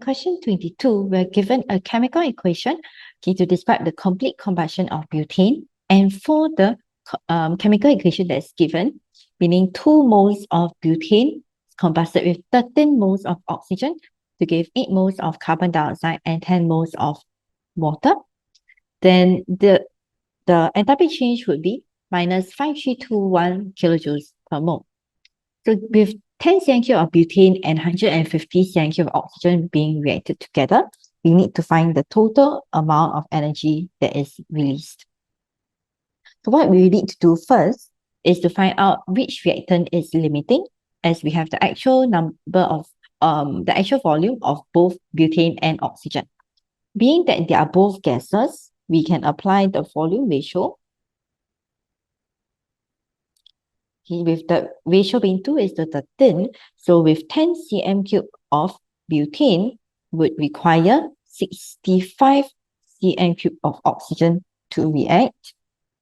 question 22, we're given a chemical equation to describe the complete combustion of butane. And for the chemical equation that's given, meaning 2 moles of butane combusted with 13 moles of oxygen to give 8 moles of carbon dioxide and 10 moles of water, then the enthalpy change would be minus 5321 kilojoules per mole. So with 10 cm³ of butane and 150 cm³ of oxygen being reacted together, we need to find the total amount of energy that is released. So what we need to do first is to find out which reactant is limiting, as we have the actual number of the actual volume of both butane and oxygen. Being that they are both gases, we can apply the volume ratio. With the ratio being 2:13, so with 10 cm³ of butane would require 65 cm³ of oxygen to react.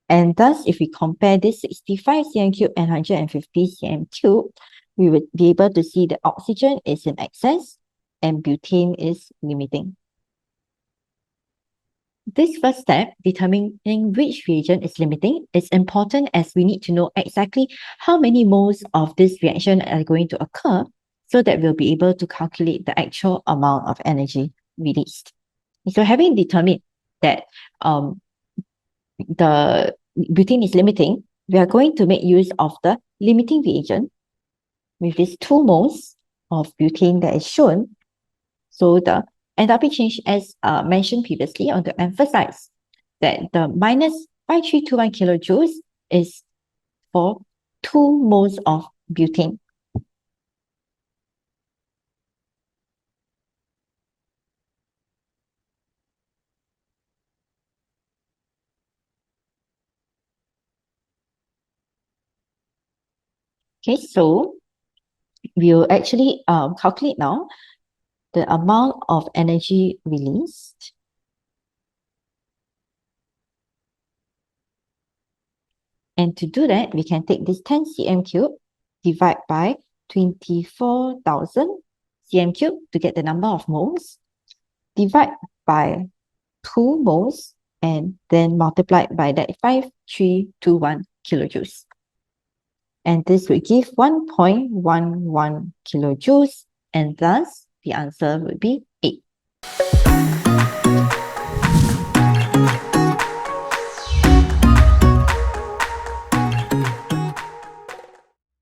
And thus, if we compare this 65 cm³ and 150 cm³, we would be able to see that oxygen is in excess and butane is limiting. This first step, determining which reagent is limiting, is important as we need to know exactly how many moles of this reaction are going to occur so that we'll be able to calculate the actual amount of energy released. So having determined that the butane is limiting, we are going to make use of the limiting reagent with these 2 moles of butane that is shown. So the enthalpy change, as mentioned previously, I want to emphasize that the minus 5321 kilojoules is for 2 moles of butane. Okay, so we'll actually calculate now the amount of energy released. And to do that, we can take this 10 cm³, divide by 24,000 cm³ to get the number of moles, divide by 2 moles, and then multiply by that 5321 kilojoules. And this would give 1.11 kilojoules, and thus the answer would be